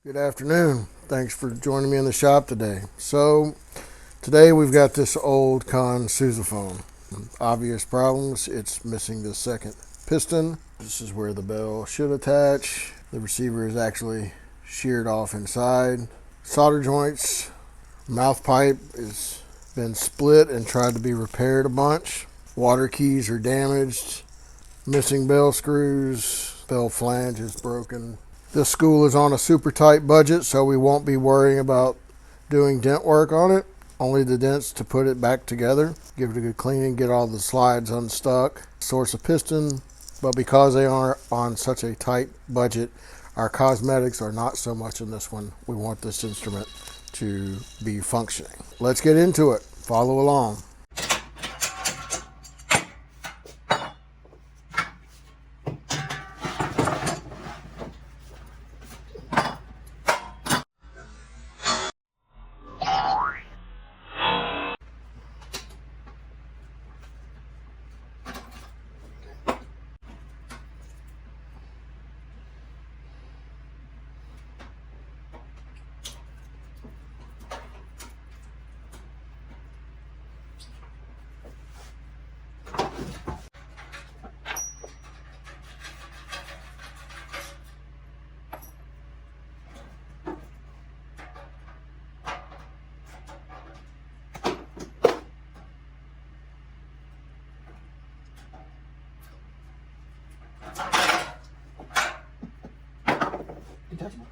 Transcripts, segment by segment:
Good afternoon. Thanks for joining me in the shop today. So, today we've got this old Conn Sousaphone. Obvious problems. It's missing the second piston. This is where the bell should attach. The receiver is actually sheared off inside. Solder joints, mouth pipe has been split and tried to be repaired a bunch. Water keys are damaged. Missing bell screws. Bell flange is broken. This school is on a super tight budget, so we won't be worrying about doing dent work on it. Only the dents to put it back together. Give it a good cleaning, get all the slides unstuck. Source a piston, but because they are on such a tight budget, our cosmetics are not so much in this one. We want this instrument to be functioning. Let's get into it. Follow along. Detachable.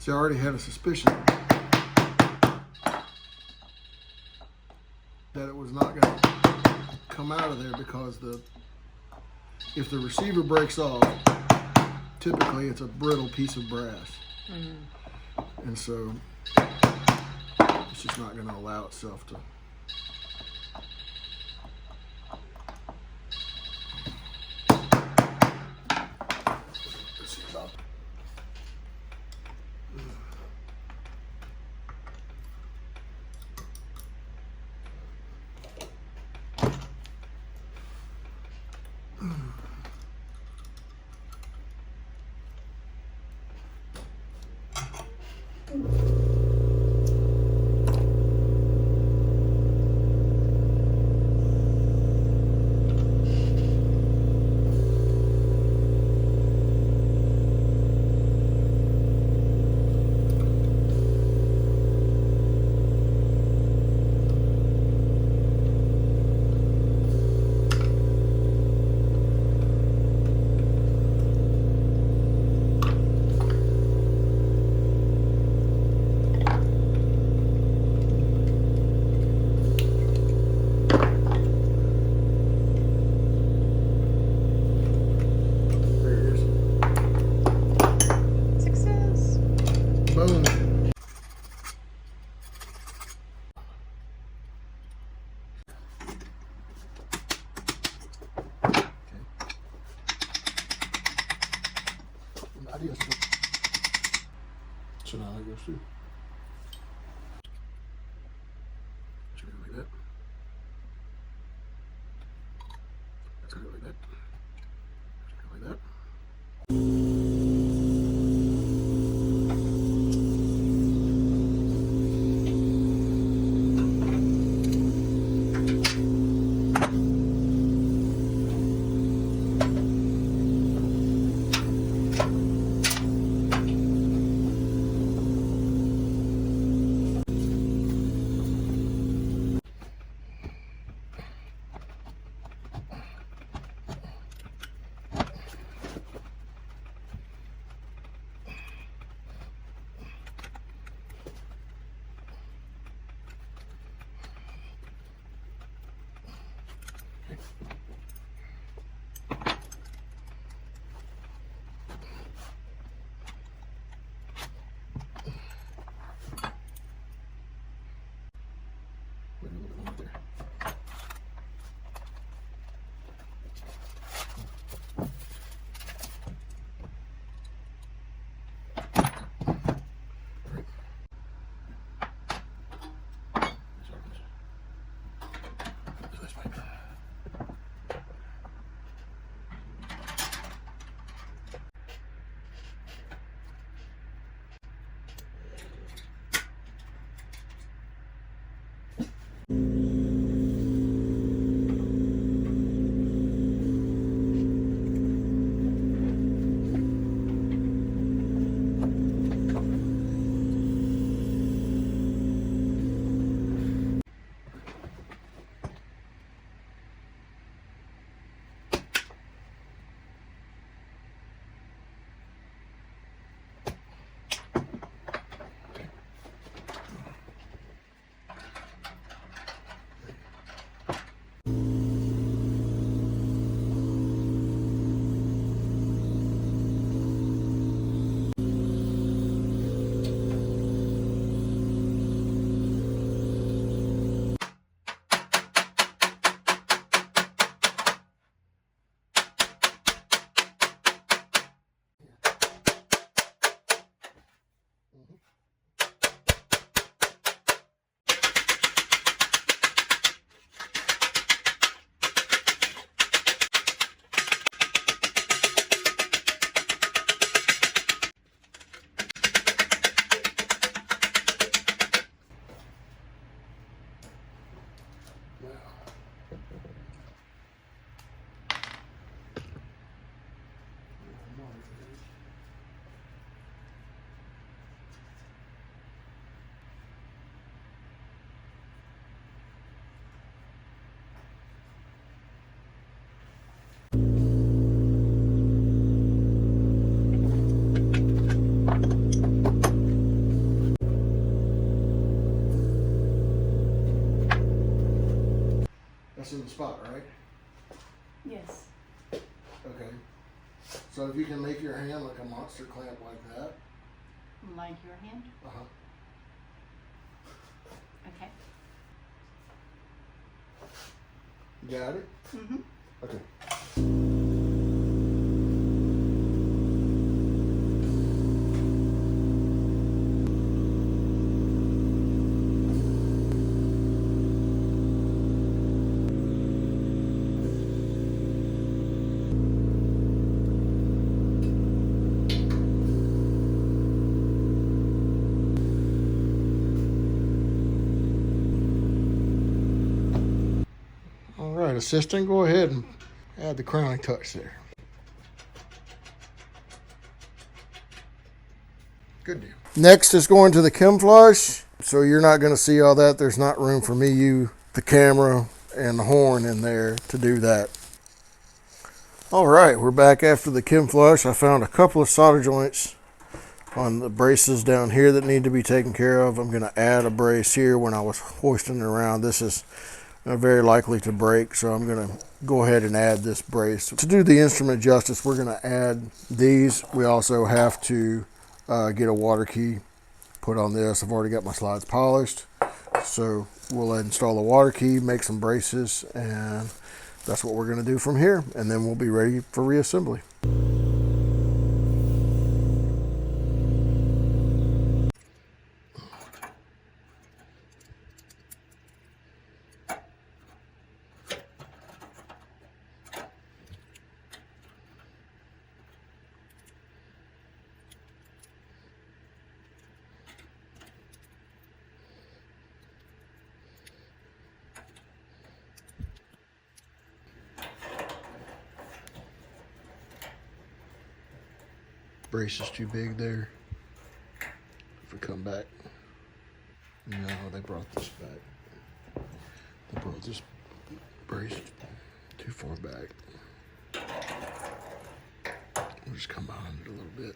See, I already had a suspicion that it was not going to come out of there because if the receiver breaks off, typically it's a brittle piece of brass. And so it's just not going to allow itself to. So now that goes through. Should go like that. That's gonna go like that. Should go like that. That's in the spot, right? Yes. Okay. So if you can make your hand like a monster clamp like that. Like your hand? Uh-huh. Okay. You got it? Mm-hmm. Okay. All right, assistant, go ahead and add the crowning touch there. Good deal. Next is going to the chem flush. So you're not going to see all that. There's not room for me, you, the camera, and the horn in there to do that. All right, we're back after the chem flush. I found a couple of solder joints on the braces down here that need to be taken care of. I'm going to add a brace here when I was hoisting it around. This is very likely to break, so I'm going to go ahead and add this brace. To do the instrument justice, we're going to add these. We also have to get a water key put on this. I've already got my slides polished, so we'll install the water key, make some braces, and that's what we're going to do from here, and then we'll be ready for reassembly. Brace is too big there. If we come back, no, they brought this back. They brought this brace too far back. We'll just come behind it a little bit.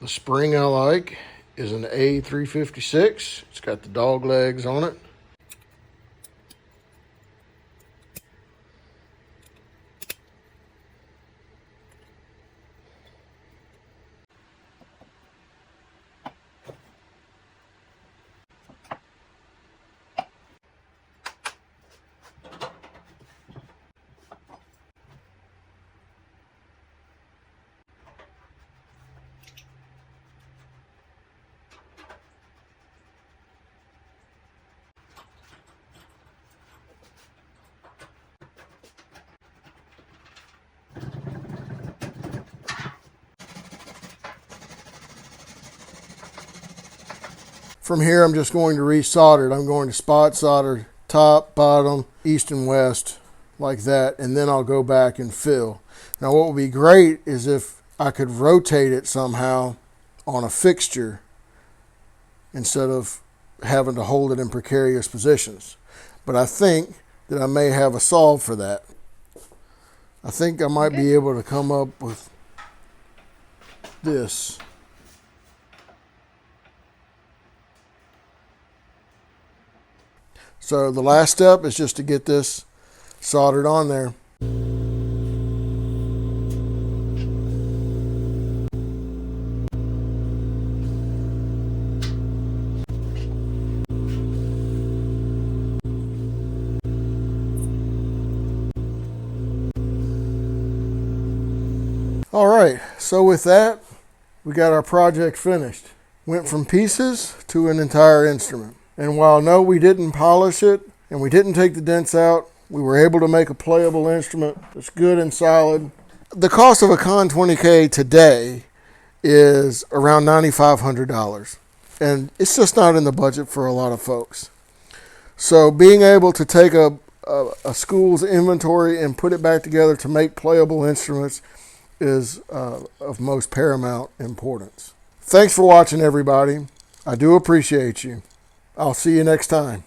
The spring I like is an A356. It's got the dog legs on it. From here, I'm just going to resolder it. I'm going to spot solder top, bottom, east, and west like that, and then I'll go back and fill. Now, what would be great is if I could rotate it somehow on a fixture instead of having to hold it in precarious positions. But I think that I may have a solve for that. I think I might be able to come up with this. So the last step is just to get this soldered on there. All right, so with that, we got our project finished. Went from pieces to an entire instrument. And while no, we didn't polish it and we didn't take the dents out, we were able to make a playable instrument that's good and solid. The cost of a Conn 20K today is around $9,500. And it's just not in the budget for a lot of folks. So being able to take a school's inventory and put it back together to make playable instruments is of most paramount importance. Thanks for watching, everybody. I do appreciate you. I'll see you next time.